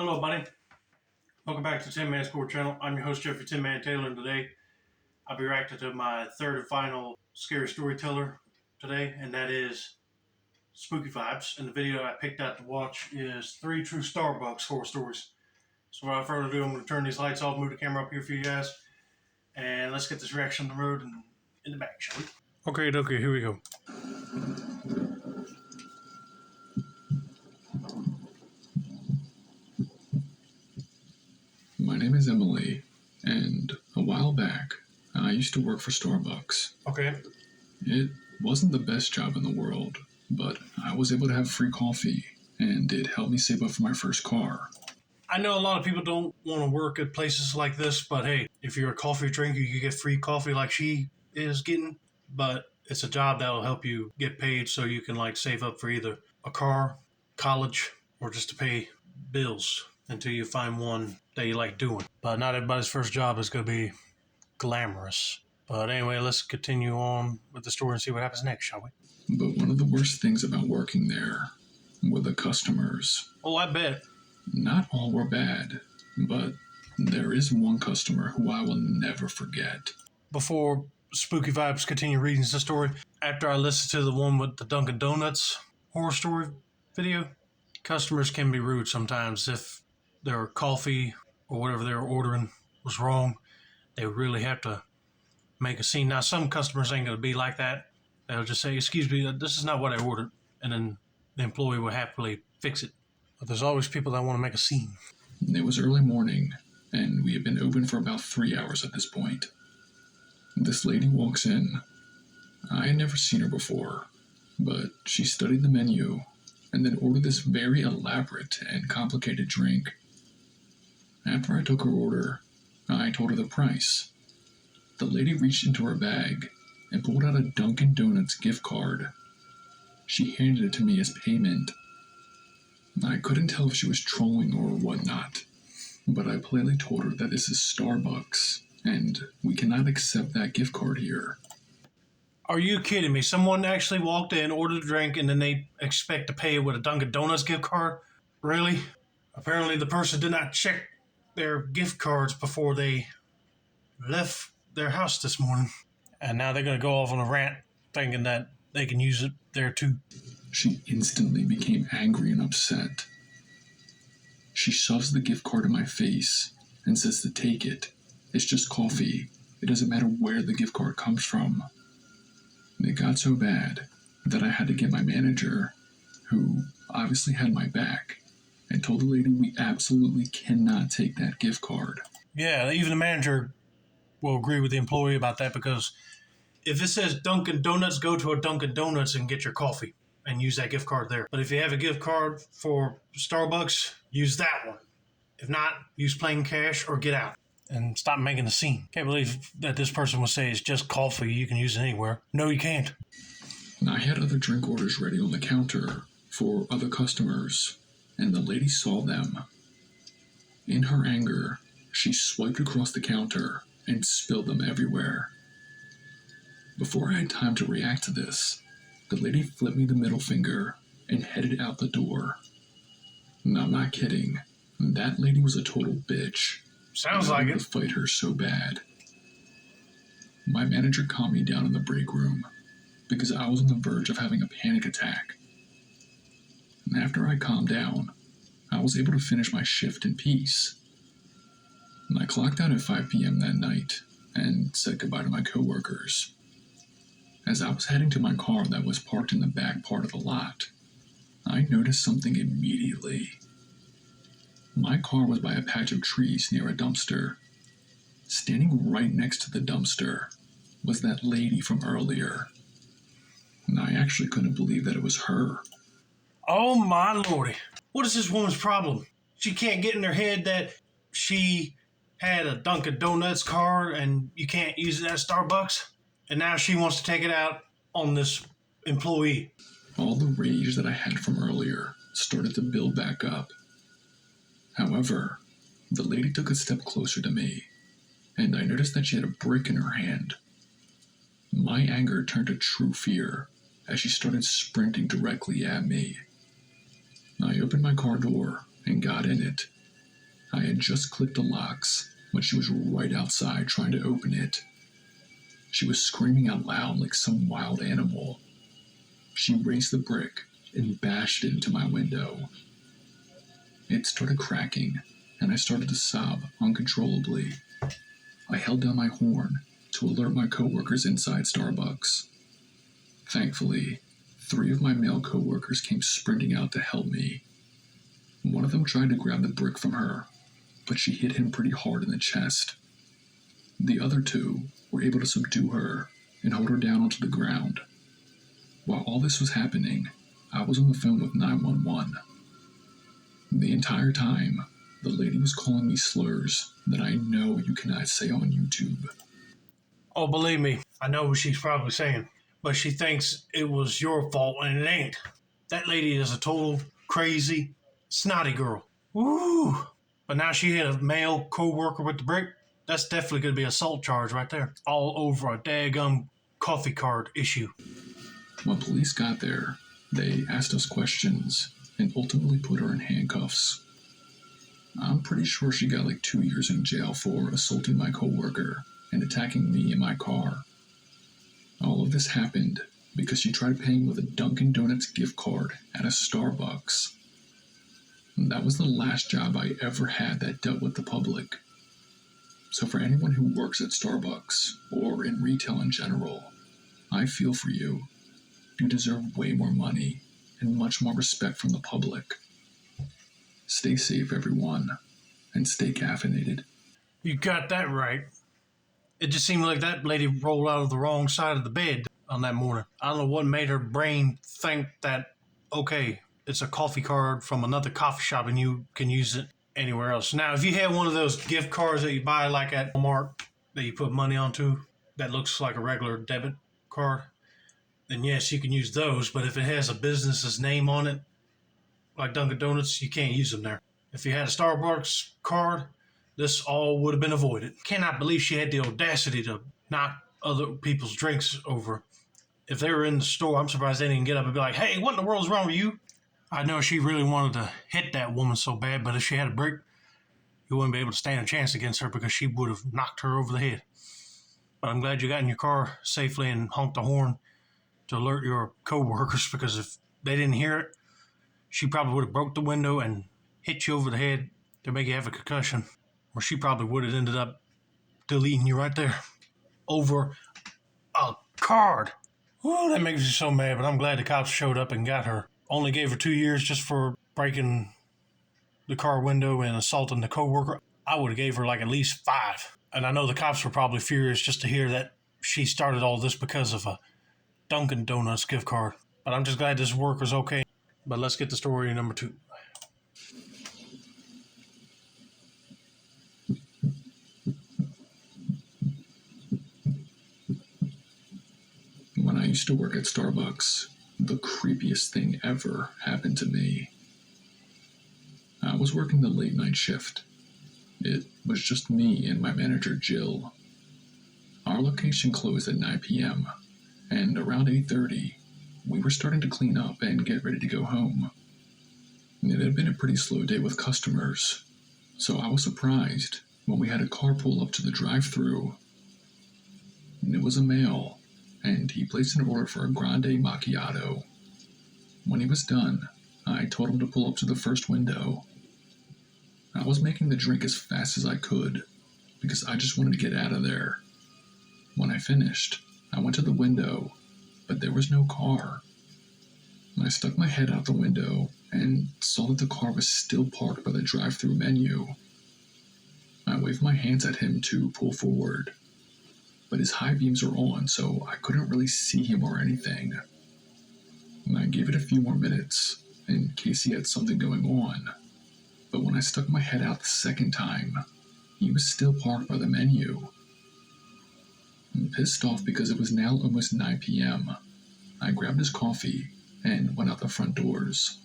Hello, buddy. Welcome back to the Tin Man Score channel. I'm your host, Jeffrey Tin Man Taylor, and today I'll be reacting to my third and final scary storyteller today, and that is Spooky Vibes. And the video I picked out to watch is 3 True Starbucks Horror Stories. So without further ado, I'm going to turn these lights off, move the camera up here for you guys, and let's get this reaction on the road and in the back, shall we? Okay, here we go. My name is Emily, and a while back, I used to work for Starbucks. Okay. It wasn't the best job in the world, but I was able to have free coffee, and it helped me save up for my first car. I know a lot of people don't want to work at places like this, but hey, if you're a coffee drinker, you get free coffee like she is getting, but it's a job that'll help you get paid so you can save up for either a car, college, or just to pay bills until you find one that you like doing. But not everybody's first job is going to be glamorous. But anyway, let's continue on with the story and see what happens next, shall we? But one of the worst things about working there were the customers. Oh, I bet. Not all were bad, but there is one customer who I will never forget. Before Spooky Vibes continue reading the story, after I listened to the one with the Dunkin Donuts horror story video, customers can be rude sometimes. If their coffee or whatever they're ordering was wrong, they really have to make a scene. Now, some customers ain't going to be like that. They'll just say, "Excuse me, this is not what I ordered," and then the employee will happily fix it. But there's always people that want to make a scene. It was early morning, and we had been open for about 3 hours at this point. This lady walks in. I had never seen her before, but she studied the menu and then ordered this very elaborate and complicated drink. After I took her order, I told her the price. The lady reached into her bag and pulled out a Dunkin Donuts gift card. She handed it to me as payment. I couldn't tell if she was trolling or whatnot, but I politely told her that this is Starbucks, and we cannot accept that gift card here. Are you kidding me? Someone actually walked in, ordered a drink, and then they expect to pay with a Dunkin Donuts gift card? Really? Apparently the person did not check their gift cards before they left their house this morning. And now they're going to go off on a rant thinking that they can use it there too. She instantly became angry and upset. She shoves the gift card in my face and says to take it. It's just coffee. It doesn't matter where the gift card comes from. It got so bad that I had to get my manager, who obviously had my back, and told the lady we absolutely cannot take that gift card. Yeah, even the manager will agree with the employee about that, because if it says Dunkin Donuts, go to a Dunkin Donuts and get your coffee and use that gift card there. But if you have a gift card for Starbucks, use that one. If not, use plain cash or get out and stop making a scene. Can't believe that this person would say it's just coffee, you can use it anywhere. No, you can't. I had other drink orders ready on the counter for other customers, and the lady saw them. In her anger, she swiped across the counter and spilled them everywhere. Before I had time to react to this, the lady flipped me the middle finger and headed out the door. No, I'm not kidding. That lady was a total bitch. Sounds like it. I wanted to fight her so bad. My manager calmed me down in the break room because I was on the verge of having a panic attack. And after I calmed down, I was able to finish my shift in peace. And I clocked out at 5 p.m. that night and said goodbye to my coworkers. As I was heading to my car that was parked in the back part of the lot, I noticed something immediately. My car was by a patch of trees near a dumpster. Standing right next to the dumpster was that lady from earlier. And I actually couldn't believe that it was her. Oh my lordy. What is this woman's problem? She can't get in her head that she had a Dunkin Donuts card and you can't use it at Starbucks? And now she wants to take it out on this employee. All the rage that I had from earlier started to build back up. However, the lady took a step closer to me, and I noticed that she had a brick in her hand. My anger turned to true fear as she started sprinting directly at me. I opened my car door and got in it I had just clicked the locks when she was right outside trying to open it. She was screaming out loud like some wild animal. She raised the brick and bashed it into my window. It started cracking, and I started to sob uncontrollably. I held down my horn to alert my coworkers inside Starbucks. Thankfully, 3 of my male coworkers came sprinting out to help me. One of them tried to grab the brick from her, but she hit him pretty hard in the chest. The other 2 were able to subdue her and hold her down onto the ground. While all this was happening, I was on the phone with 911. The entire time, the lady was calling me slurs that I know you cannot say on YouTube. Oh, believe me, I know what she's probably saying, but she thinks it was your fault and it ain't. That lady is a total crazy, snotty girl. Woo! But now she hit a male co-worker with the brick. That's definitely going to be an assault charge right there. All over a daggum coffee card issue. When police got there, they asked us questions and ultimately put her in handcuffs. I'm pretty sure she got like 2 years in jail for assaulting my coworker and attacking me in my car. All of this happened because she tried paying with a Dunkin Donuts gift card at a Starbucks. And that was the last job I ever had that dealt with the public. So for anyone who works at Starbucks or in retail in general, I feel for you. You deserve way more money and much more respect from the public. Stay safe, everyone, and stay caffeinated. You got that right. It just seemed like that lady rolled out of the wrong side of the bed on that morning. I don't know what made her brain think that, okay, it's a coffee card from another coffee shop and you can use it anywhere else. Now, if you had one of those gift cards that you buy like at Walmart that you put money onto that looks like a regular debit card, then yes, you can use those. But if it has a business's name on it, like Dunkin Donuts, you can't use them there. If you had a Starbucks card, this all would have been avoided. Cannot believe she had the audacity to knock other people's drinks over. If they were in the store, I'm surprised they didn't get up and be like, hey, what in the world is wrong with you? I know she really wanted to hit that woman so bad, but if she had a brick, you wouldn't be able to stand a chance against her because she would have knocked her over the head. But I'm glad you got in your car safely and honked the horn to alert your co-workers, because if they didn't hear it, she probably would have broke the window and hit you over the head to make you have a concussion. Or she probably would have ended up deleting you right there over a card. Oh, that makes me so mad, but I'm glad the cops showed up and got her. Only gave her 2 years just for breaking the car window and assaulting the coworker. I would have gave her like at least 5. And I know the cops were probably furious just to hear that she started all this because of a Dunkin Donuts gift card. But I'm just glad this worker's okay. But let's get to story number 2. When I used to work at Starbucks, the creepiest thing ever happened to me. I was working the late night shift. It was just me and my manager, Jill. Our location closed at 9 p.m., and around 8:30, we were starting to clean up and get ready to go home. It had been a pretty slow day with customers, so I was surprised when we had a car pull up to the drive-thru. It was a male, and he placed an order for a grande macchiato. When he was done, I told him to pull up to the first window. I was making the drink as fast as I could, because I just wanted to get out of there. When I finished, I went to the window, but there was no car. I stuck my head out the window and saw that the car was still parked by the drive-thru menu. I waved my hands at him to pull forward, but his high beams were on, so I couldn't really see him or anything. And I gave it a few more minutes, in case he had something going on. But when I stuck my head out the second time, he was still parked by the menu. I'm pissed off because it was now almost 9 p.m. I grabbed his coffee and went out the front doors.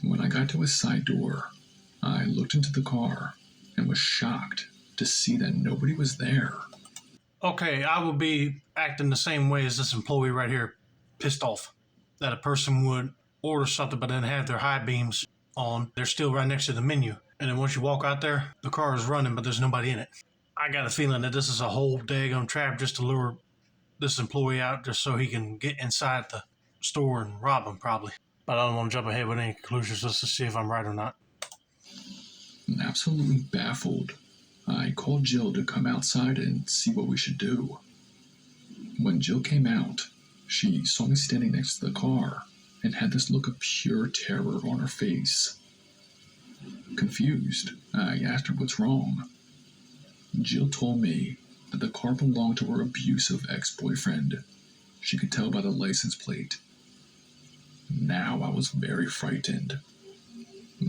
When I got to his side door, I looked into the car and was shocked to see that nobody was there. Okay, I would be acting the same way as this employee right here, pissed off that a person would order something but then have their high beams on. They're still right next to the menu. And then once you walk out there, the car is running, but there's nobody in it. I got a feeling that this is a whole daggone trap just to lure this employee out just so he can get inside the store and rob him, probably. But I don't want to jump ahead with any conclusions just to see if I'm right or not. Absolutely baffled, I called Jill to come outside and see what we should do. When Jill came out, she saw me standing next to the car and had this look of pure terror on her face. Confused, I asked her what's wrong. Jill told me that the car belonged to her abusive ex-boyfriend. She could tell by the license plate. Now I was very frightened.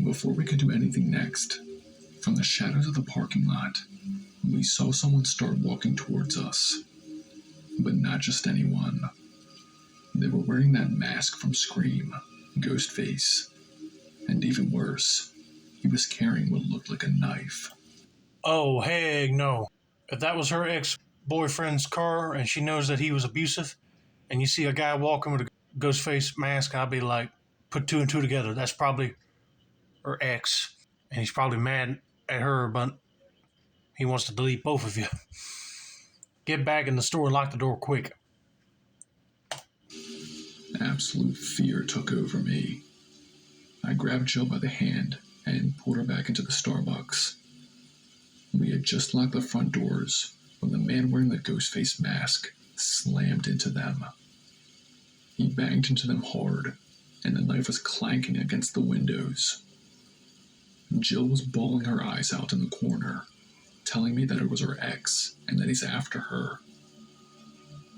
Before we could do anything next, from the shadows of the parking lot, we saw someone start walking towards us. But not just anyone. They were wearing that mask from Scream, Ghostface. And even worse, he was carrying what looked like a knife. Oh, heck no. If that was her ex-boyfriend's car and she knows that he was abusive, and you see a guy walking with a ghost face mask, I'd be like, put two and two together. That's probably her ex. And he's probably mad at her, but he wants to delete both of you. Get back in the store and lock the door quick. Absolute fear took over me. I grabbed Jill by the hand and pulled her back into the Starbucks. We had just locked the front doors when the man wearing the ghost face mask slammed into them. He banged into them hard, and the knife was clanking against the windows. Jill was bawling her eyes out in the corner, telling me that it was her ex and that he's after her.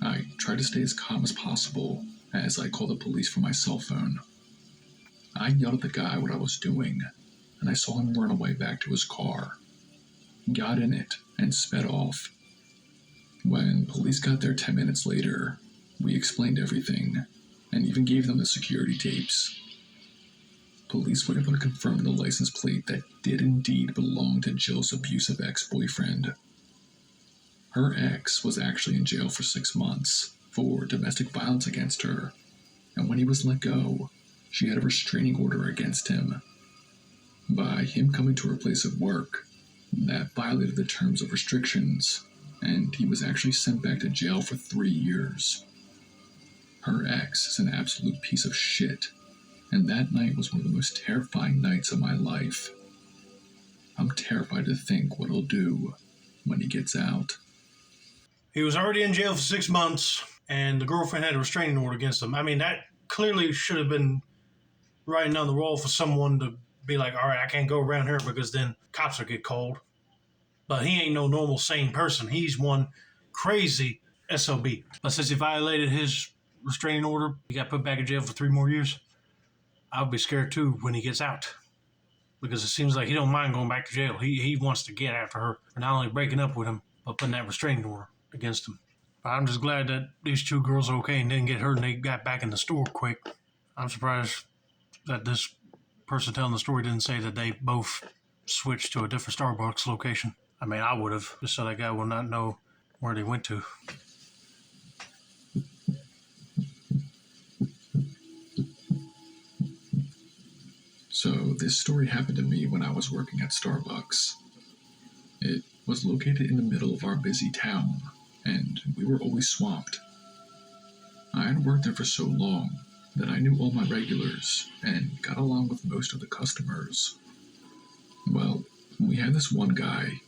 I tried to stay as calm as possible as I called the police from my cell phone. I yelled at the guy what I was doing, and I saw him run away back to his car. Got in it and sped off. When police got there 10 minutes later, we explained everything and even gave them the security tapes. Police were able to confirm the license plate that did indeed belong to Jill's abusive ex-boyfriend. Her ex was actually in jail for 6 months for domestic violence against her, and when he was let go, she had a restraining order against him. By him coming to her place of work, that violated the terms of restrictions, and he was actually sent back to jail for 3 years. Her ex is an absolute piece of shit, and that night was one of the most terrifying nights of my life. I'm terrified to think what he'll do when he gets out. He was already in jail for 6 months, and the girlfriend had a restraining order against him. I mean, that clearly should have been writing on the wall for someone to be like, all right, I can't go around here because then cops will get called. But he ain't no normal, sane person. He's one crazy SOB. But since he violated his restraining order, he got put back in jail for 3 more years. I'll be scared too when he gets out. Because it seems like he don't mind going back to jail. He wants to get after her for not only breaking up with him, but putting that restraining order against him. But I'm just glad that these 2 girls are okay and didn't get hurt and they got back in the store quick. I'm surprised that this person telling the story didn't say that they both switched to a different Starbucks location. I mean, I would have, just so that guy will not know where they went to. So this story happened to me when I was working at Starbucks. It was located in the middle of our busy town, and we were always swamped. I had worked there for so long that I knew all my regulars and got along with most of the customers. Well, we had this one guy.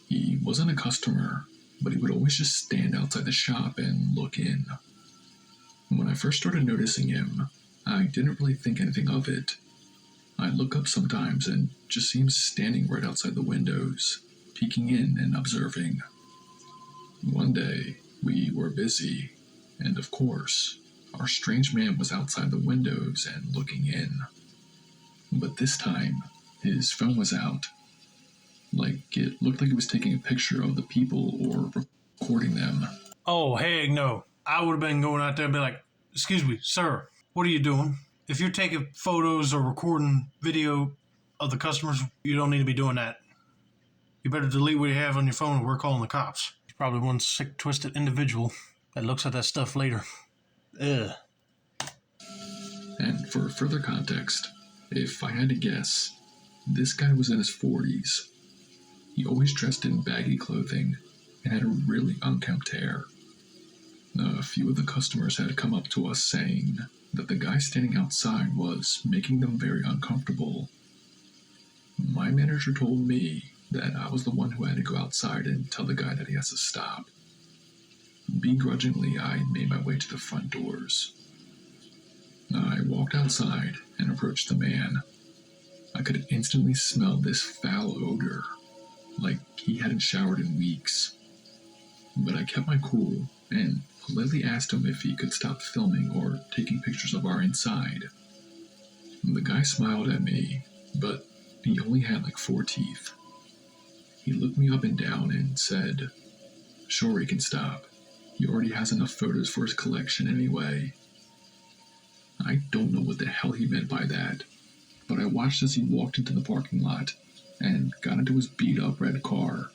He wasn't a customer, but he would always just stand outside the shop and look in. When I first started noticing him, I didn't really think anything of it. I'd look up sometimes and just see him standing right outside the windows, peeking in and observing. One day, we were busy, and of course, our strange man was outside the windows and looking in. But this time, his phone was out. Like, it looked like he was taking a picture of the people or recording them. Oh, heck no. I would have been going out there and be like, excuse me, sir, what are you doing? If you're taking photos or recording video of the customers, you don't need to be doing that. You better delete what you have on your phone or we're calling the cops. He's probably one sick, twisted individual that looks at that stuff later. Ugh. And for further context, if I had to guess, This guy was in his 40s. He always dressed in baggy clothing and had a really unkempt hair. A few of the customers had come up to us saying that the guy standing outside was making them very uncomfortable. My manager told me that I was the one who had to go outside and tell the guy that he has to stop. Begrudgingly, I made my way to the front doors. I walked outside and approached the man. I could instantly smell this foul odor, like he hadn't showered in weeks. But I kept my cool and politely asked him if he could stop filming or taking pictures of our inside. The guy smiled at me, but he only had like 4 teeth. He looked me up and down and said, "Sure, he can stop. He already has enough photos for his collection anyway." I don't know what the hell he meant by that, but I watched as he walked into the parking lot and got into his beat-up red car.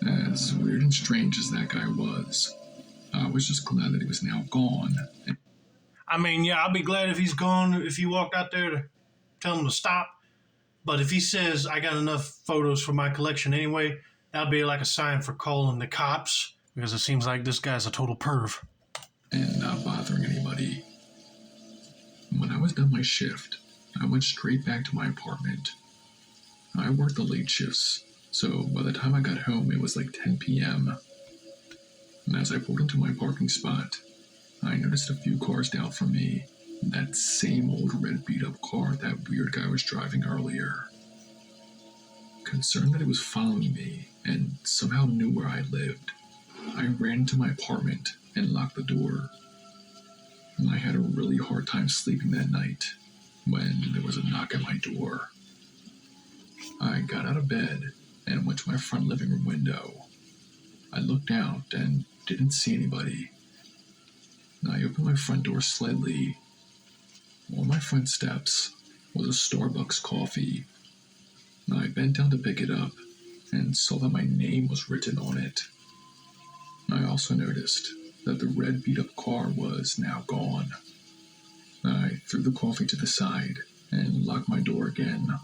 As weird and strange as that guy was, I was just glad that he was now gone. I mean, yeah, I'll be glad if he's gone, if you walked out there to tell him to stop. But if he says, I got enough photos for my collection anyway, that'll be like a sign for calling the cops, because it seems like this guy's a total perv. And not bothering anybody. When I was done my shift, I went straight back to my apartment. I worked the late shifts, so by the time I got home, it was like 10 p.m. And as I pulled into my parking spot, I noticed a few cars down from me. That same old red beat-up car that weird guy was driving earlier. Concerned that it was following me and somehow knew where I lived, I ran into my apartment and locked the door. And I had a really hard time sleeping that night when there was a knock at my door. I got out of bed and went to my front living room window. I looked out and didn't see anybody. I opened my front door slightly. On my front steps was a Starbucks coffee. I bent down to pick it up and saw that my name was written on it. I also noticed that the red beat-up car was now gone. I threw the coffee to the side and locked my door again.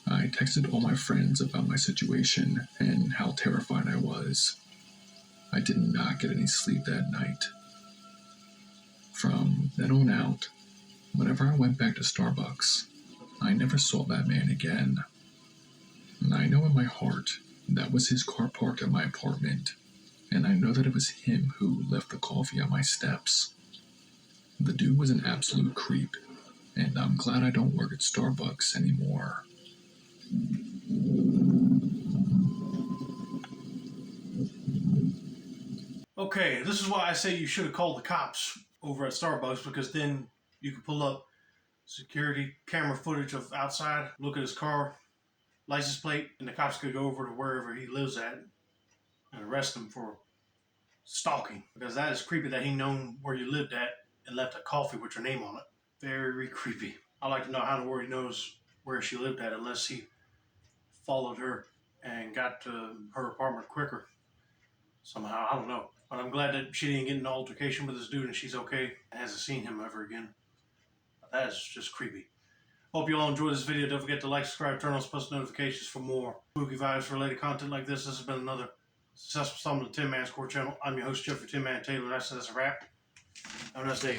I texted all my friends about my situation and how terrified I was. I did not get any sleep that night. From then on out, whenever I went back to Starbucks, I never saw that man again. And I know in my heart that was his car parked at my apartment, and I know that it was him who left the coffee on my steps. The dude was an absolute creep, and I'm glad I don't work at Starbucks anymore. Okay, this is why I say you should have called the cops over at Starbucks, because then you could pull up security camera footage of outside, look at his car, license plate, and the cops could go over to wherever he lives at and arrest him for stalking. Because that is creepy that he known where you lived at and left a coffee with your name on it. Very creepy. I'd like to know how in the world he knows where she lived at, unless he followed her and got to her apartment quicker. Somehow, I don't know. But I'm glad that she didn't get in an altercation with this dude and she's okay and hasn't seen him ever again. But that is just creepy. Hope you all enjoyed this video. Don't forget to like, subscribe, turn on post notifications for more spooky vibes related content like this. This has been another successful installment of the Tin Man Score channel. I'm your host, Jeffrey Tin Man Taylor. That's a wrap. Have a nice day.